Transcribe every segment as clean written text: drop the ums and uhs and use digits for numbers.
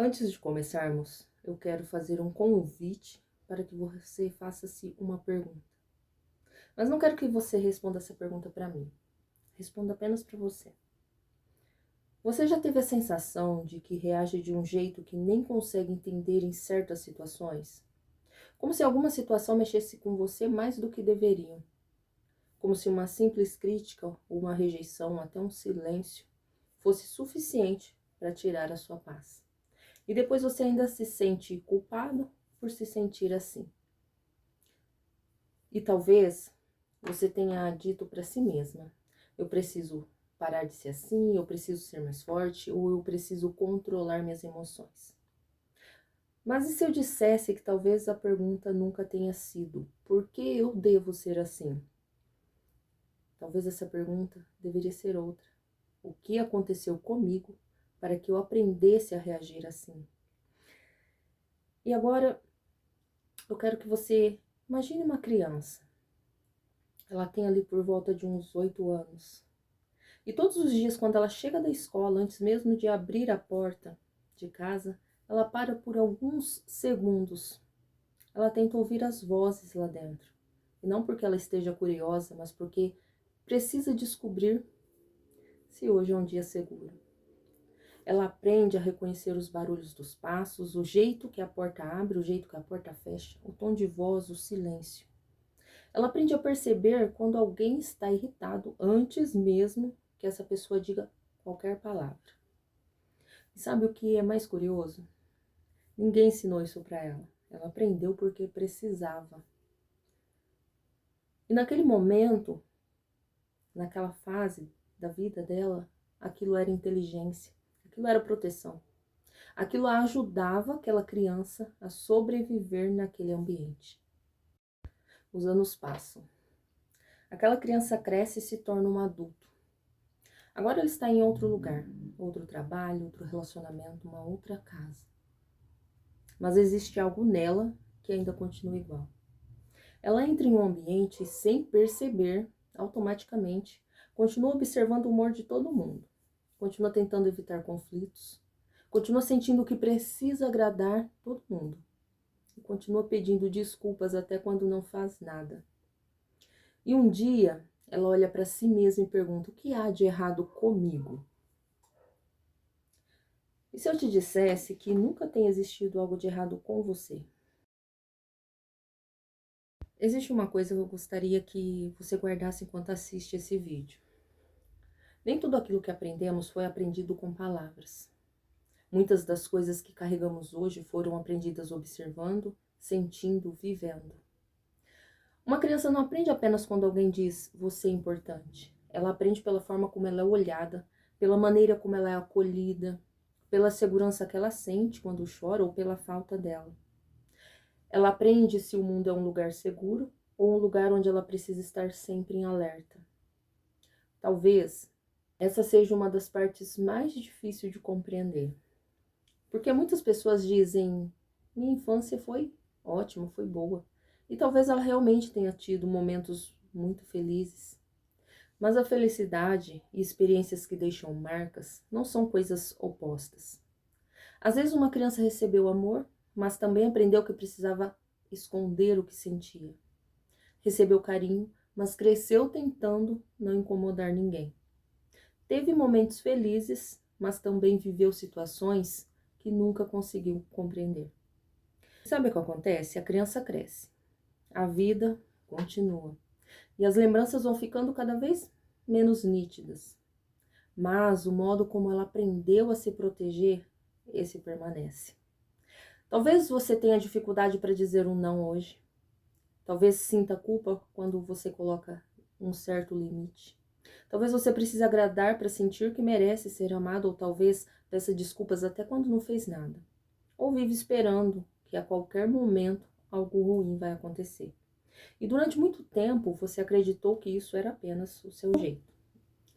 Antes de começarmos, eu quero fazer um convite para que você faça-se uma pergunta. Mas não quero que você responda essa pergunta para mim. Responda apenas para você. Você já teve a sensação de que reage de um jeito que nem consegue entender em certas situações? Como se alguma situação mexesse com você mais do que deveriam. Como se uma simples crítica ou uma rejeição, até um silêncio, fosse suficiente para tirar a sua paz. E depois você ainda se sente culpado por se sentir assim. E talvez você tenha dito para si mesma: eu preciso parar de ser assim, eu preciso ser mais forte, ou eu preciso controlar minhas emoções. Mas e se eu dissesse que talvez a pergunta nunca tenha sido: por que eu devo ser assim? Talvez essa pergunta deveria ser outra: o que aconteceu comigo para que eu aprendesse a reagir assim? E agora eu quero que você imagine uma criança. Ela tem ali por volta de uns 8 anos. E todos os dias, quando ela chega da escola, antes mesmo de abrir a porta de casa, ela para por alguns segundos. Ela tenta ouvir as vozes lá dentro. E não porque ela esteja curiosa, mas porque precisa descobrir se hoje é um dia seguro. Ela aprende a reconhecer os barulhos dos passos, o jeito que a porta abre, o jeito que a porta fecha, o tom de voz, o silêncio. Ela aprende a perceber quando alguém está irritado antes mesmo que essa pessoa diga qualquer palavra. E sabe o que é mais curioso? Ninguém ensinou isso para ela. Ela aprendeu porque precisava. E naquele momento, naquela fase da vida dela, aquilo era inteligência, aquilo era proteção. Aquilo a ajudava aquela criança a sobreviver naquele ambiente. Os anos passam. Aquela criança cresce e se torna um adulto. Agora ela está em outro lugar, outro trabalho, outro relacionamento, uma outra casa. Mas existe algo nela que ainda continua igual. Ela entra em um ambiente e, sem perceber, automaticamente, continua observando o humor de todo mundo. Continua tentando evitar conflitos. Continua sentindo que precisa agradar todo mundo. E continua pedindo desculpas até quando não faz nada. E um dia, ela olha para si mesma e pergunta: o que há de errado comigo? E se eu te dissesse que nunca tem existido algo de errado com você? Existe uma coisa que eu gostaria que você guardasse enquanto assiste esse vídeo. Nem tudo aquilo que aprendemos foi aprendido com palavras. Muitas das coisas que carregamos hoje foram aprendidas observando, sentindo, vivendo. Uma criança não aprende apenas quando alguém diz você é importante. Ela aprende pela forma como ela é olhada, pela maneira como ela é acolhida, pela segurança que ela sente quando chora ou pela falta dela. Ela aprende se o mundo é um lugar seguro ou um lugar onde ela precisa estar sempre em alerta. Talvez essa seja uma das partes mais difíceis de compreender. Porque muitas pessoas dizem: minha infância foi ótima, foi boa. E talvez ela realmente tenha tido momentos muito felizes. Mas a felicidade e experiências que deixam marcas não são coisas opostas. Às vezes uma criança recebeu amor, mas também aprendeu que precisava esconder o que sentia. Recebeu carinho, mas cresceu tentando não incomodar ninguém. Teve momentos felizes, mas também viveu situações que nunca conseguiu compreender. Sabe o que acontece? A criança cresce, a vida continua e as lembranças vão ficando cada vez menos nítidas. Mas o modo como ela aprendeu a se proteger, esse permanece. Talvez você tenha dificuldade para dizer um não hoje. Talvez sinta culpa quando você coloca um certo limite. Talvez você precise agradar para sentir que merece ser amado, ou talvez peça desculpas até quando não fez nada. Ou vive esperando que a qualquer momento algo ruim vai acontecer. E durante muito tempo você acreditou que isso era apenas o seu jeito.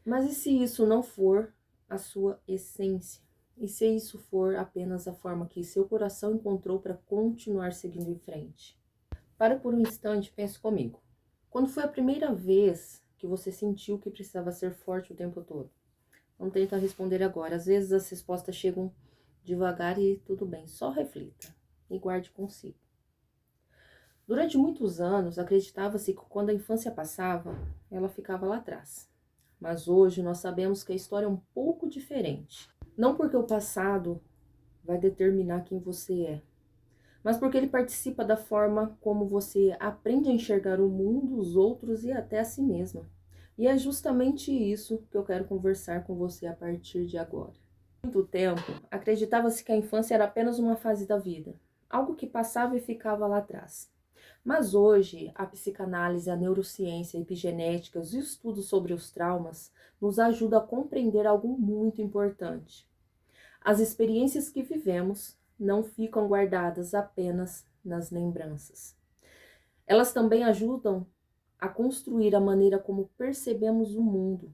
Mas e se isso não for a sua essência? E se isso for apenas a forma que seu coração encontrou para continuar seguindo em frente? Para por um instante e pense comigo. Quando foi a primeira vez que você sentiu que precisava ser forte o tempo todo? Não tenta responder agora. Às vezes as respostas chegam devagar e tudo bem, só reflita e guarde consigo. Durante muitos anos, acreditava-se que quando a infância passava, ela ficava lá atrás. Mas hoje nós sabemos que a história é um pouco diferente. Não porque o passado vai determinar quem você é, mas porque ele participa da forma como você aprende a enxergar o mundo, os outros e até a si mesma. E é justamente isso que eu quero conversar com você a partir de agora. Há muito tempo, acreditava-se que a infância era apenas uma fase da vida, algo que passava e ficava lá atrás. Mas hoje, a psicanálise, a neurociência, a epigenética e os estudos sobre os traumas nos ajudam a compreender algo muito importante. As experiências que vivemos não ficam guardadas apenas nas lembranças. Elas também ajudam a construir a maneira como percebemos o mundo.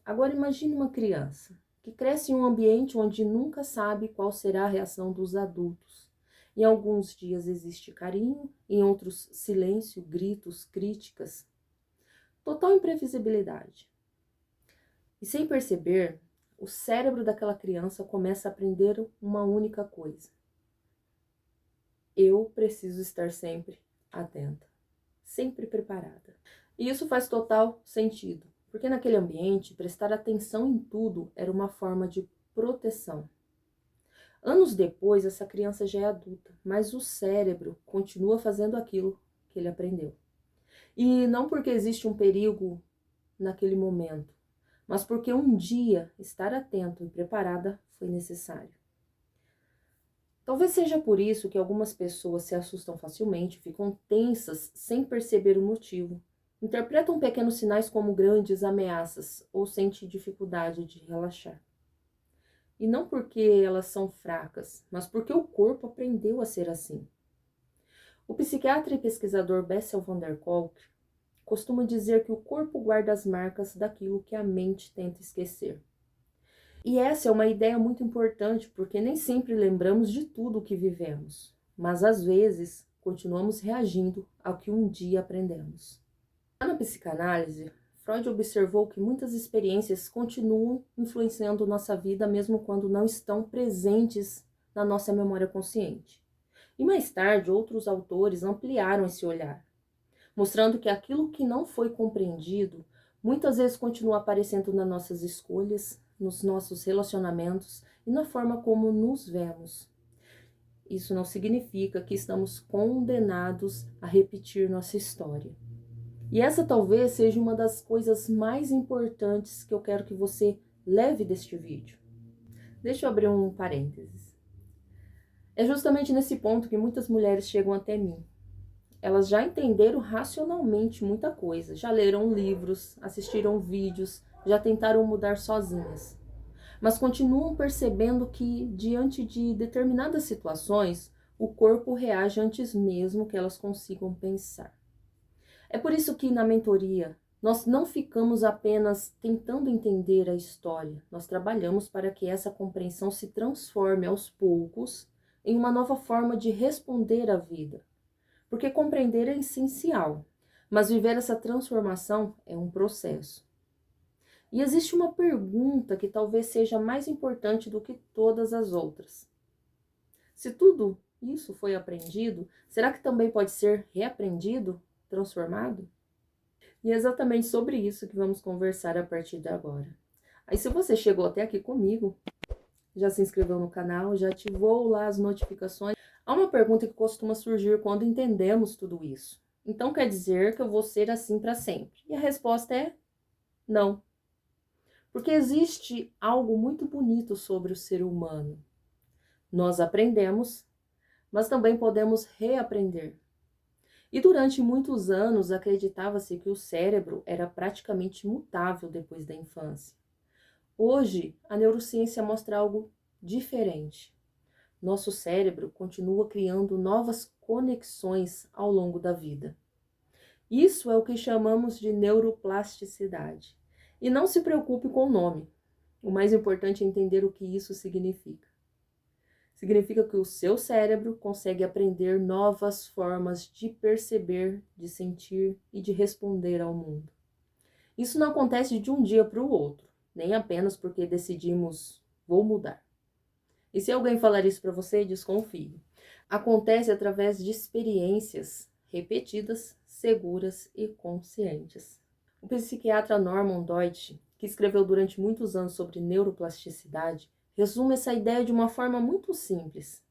Agora imagine uma criança que cresce em um ambiente onde nunca sabe qual será a reação dos adultos. Em alguns dias existe carinho, em outros silêncio, gritos, críticas. Total imprevisibilidade. E sem perceber, o cérebro daquela criança começa a aprender uma única coisa. Eu preciso estar sempre atenta, sempre preparada. E isso faz total sentido, porque naquele ambiente, prestar atenção em tudo era uma forma de proteção. Anos depois, essa criança já é adulta, mas o cérebro continua fazendo aquilo que ele aprendeu. E não porque existe um perigo naquele momento, mas porque um dia estar atento e preparada foi necessário. Talvez seja por isso que algumas pessoas se assustam facilmente, ficam tensas sem perceber o motivo. Interpretam pequenos sinais como grandes ameaças ou sentem dificuldade de relaxar. E não porque elas são fracas, mas porque o corpo aprendeu a ser assim. O psiquiatra e pesquisador Bessel van der Kolk costuma dizer que o corpo guarda as marcas daquilo que a mente tenta esquecer. E essa é uma ideia muito importante, porque nem sempre lembramos de tudo o que vivemos, mas às vezes continuamos reagindo ao que um dia aprendemos. Na psicanálise, Freud observou que muitas experiências continuam influenciando nossa vida mesmo quando não estão presentes na nossa memória consciente. E mais tarde, outros autores ampliaram esse olhar, mostrando que aquilo que não foi compreendido muitas vezes continua aparecendo nas nossas escolhas, nos nossos relacionamentos e na forma como nos vemos. Isso não significa que estamos condenados a repetir nossa história. E essa talvez seja uma das coisas mais importantes que eu quero que você leve deste vídeo. Deixa eu abrir um parênteses. É justamente nesse ponto que muitas mulheres chegam até mim. Elas já entenderam racionalmente muita coisa, já leram livros, assistiram vídeos, já tentaram mudar sozinhas. Mas continuam percebendo que, diante de determinadas situações, o corpo reage antes mesmo que elas consigam pensar. É por isso que na mentoria nós não ficamos apenas tentando entender a história, nós trabalhamos para que essa compreensão se transforme aos poucos em uma nova forma de responder à vida. Porque compreender é essencial, mas viver essa transformação é um processo. E existe uma pergunta que talvez seja mais importante do que todas as outras. Se tudo isso foi aprendido, será que também pode ser reaprendido? Transformado? E é exatamente sobre isso que vamos conversar a partir de agora. Aí se você chegou até aqui comigo, já se inscreveu no canal, já ativou lá as notificações, há uma pergunta que costuma surgir quando entendemos tudo isso. Então quer dizer que eu vou ser assim para sempre? E a resposta é não. Porque existe algo muito bonito sobre o ser humano. Nós aprendemos, mas também podemos reaprender. E durante muitos anos acreditava-se que o cérebro era praticamente imutável depois da infância. Hoje, a neurociência mostra algo diferente. Nosso cérebro continua criando novas conexões ao longo da vida. Isso é o que chamamos de neuroplasticidade. E não se preocupe com o nome. O mais importante é entender o que isso significa. Significa que o seu cérebro consegue aprender novas formas de perceber, de sentir e de responder ao mundo. Isso não acontece de um dia para o outro, nem apenas porque decidimos, vou mudar. E se alguém falar isso para você, desconfie. Acontece através de experiências repetidas, seguras e conscientes. O psiquiatra Norman Deutsch, que escreveu durante muitos anos sobre neuroplasticidade, resume essa ideia de uma forma muito simples.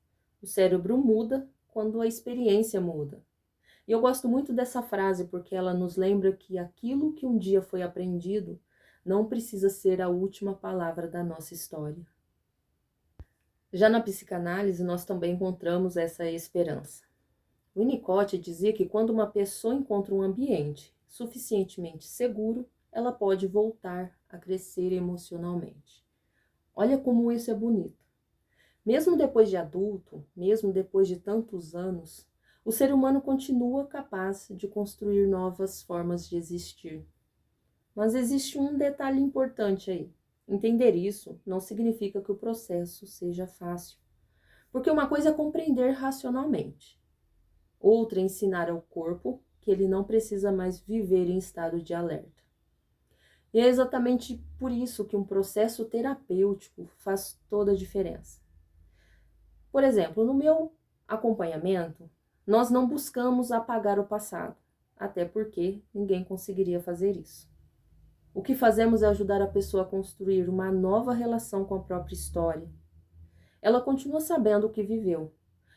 O cérebro muda quando a experiência muda. E eu gosto muito dessa frase porque ela nos lembra que aquilo que um dia foi aprendido não precisa ser a última palavra da nossa história. Já na psicanálise, nós também encontramos essa esperança. Winnicott dizia que quando uma pessoa encontra um ambiente suficientemente seguro, ela pode voltar a crescer emocionalmente. Olha como isso é bonito. Mesmo depois de adulto, mesmo depois de tantos anos, o ser humano continua capaz de construir novas formas de existir. Mas existe um detalhe importante aí. Entender isso não significa que o processo seja fácil. Porque uma coisa é compreender racionalmente. Outra é ensinar ao corpo que ele não precisa mais viver em estado de alerta. E é exatamente por isso que um processo terapêutico faz toda a diferença. Por exemplo, no meu acompanhamento, nós não buscamos apagar o passado, até porque ninguém conseguiria fazer isso. O que fazemos é ajudar a pessoa a construir uma nova relação com a própria história. Ela continua sabendo o que viveu,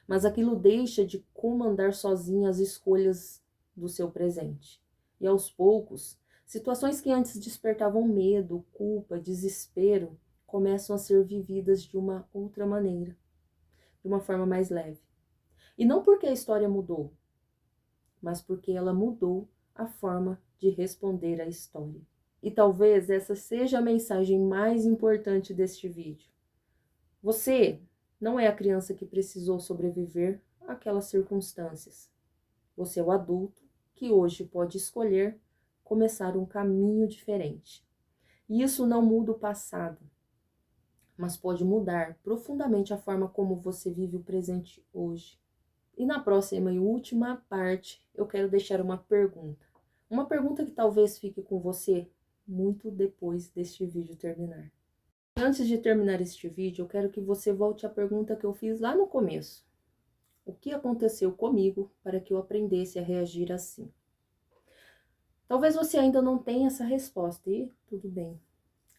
mas aquilo deixa de comandar sozinha as escolhas do seu presente. E aos poucos, situações que antes despertavam medo, culpa, desespero, começam a ser vividas de uma outra maneira, de uma forma mais leve. E não porque a história mudou, mas porque ela mudou a forma de responder à história. E talvez essa seja a mensagem mais importante deste vídeo. Você não é a criança que precisou sobreviver àquelas circunstâncias. Você é o adulto que hoje pode escolher começar um caminho diferente. E isso não muda o passado, mas pode mudar profundamente a forma como você vive o presente hoje. E na próxima e última parte, eu quero deixar uma pergunta. Uma pergunta que talvez fique com você muito depois deste vídeo terminar. Antes de terminar este vídeo, eu quero que você volte à pergunta que eu fiz lá no começo. O que aconteceu comigo para que eu aprendesse a reagir assim? Talvez você ainda não tenha essa resposta e tudo bem.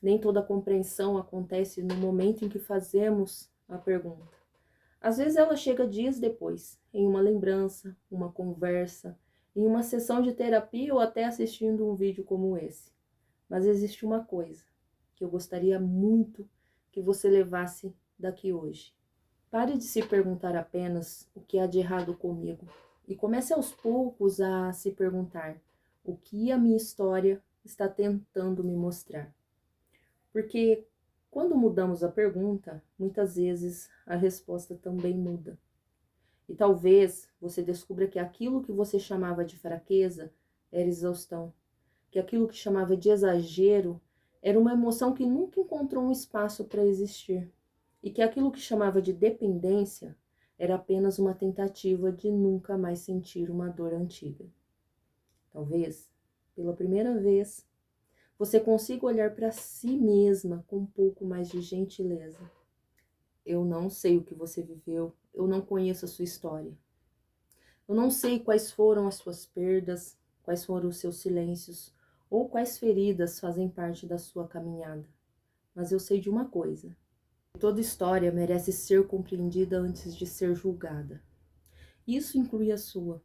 Nem toda compreensão acontece no momento em que fazemos a pergunta. Às vezes ela chega dias depois, em uma lembrança, uma conversa, em uma sessão de terapia ou até assistindo um vídeo como esse. Mas existe uma coisa que eu gostaria muito que você levasse daqui hoje. Pare de se perguntar apenas o que há de errado comigo e comece aos poucos a se perguntar o que a minha história está tentando me mostrar. Porque quando mudamos a pergunta, muitas vezes a resposta também muda. E talvez você descubra que aquilo que você chamava de fraqueza era exaustão, que aquilo que chamava de exagero era uma emoção que nunca encontrou um espaço para existir, e que aquilo que chamava de dependência era apenas uma tentativa de nunca mais sentir uma dor antiga. Talvez, pela primeira vez, você consiga olhar para si mesma com um pouco mais de gentileza. Eu não sei o que você viveu, eu não conheço a sua história. Eu não sei quais foram as suas perdas, quais foram os seus silêncios, ou quais feridas fazem parte da sua caminhada. Mas eu sei de uma coisa: toda história merece ser compreendida antes de ser julgada. Isso inclui a sua.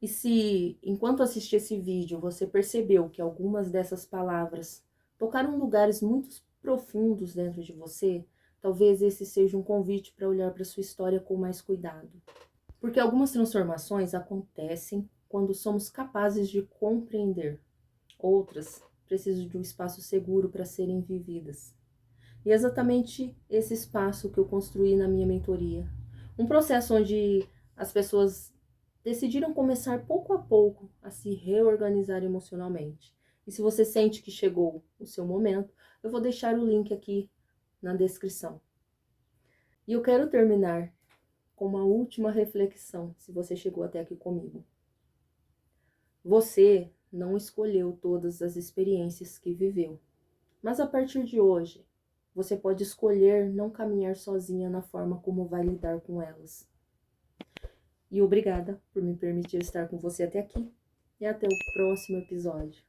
E se, enquanto assistia esse vídeo, você percebeu que algumas dessas palavras tocaram lugares muito profundos dentro de você, talvez esse seja um convite para olhar para sua história com mais cuidado. Porque algumas transformações acontecem quando somos capazes de compreender. Outras precisam de um espaço seguro para serem vividas. E é exatamente esse espaço que eu construí na minha mentoria. Um processo onde as pessoas decidiram começar pouco a pouco a se reorganizar emocionalmente. E se você sente que chegou o seu momento, eu vou deixar o link aqui na descrição. E eu quero terminar com uma última reflexão, se você chegou até aqui comigo. Você não escolheu todas as experiências que viveu, mas a partir de hoje, você pode escolher não caminhar sozinha na forma como vai lidar com elas. E obrigada por me permitir estar com você até aqui. E até o próximo episódio.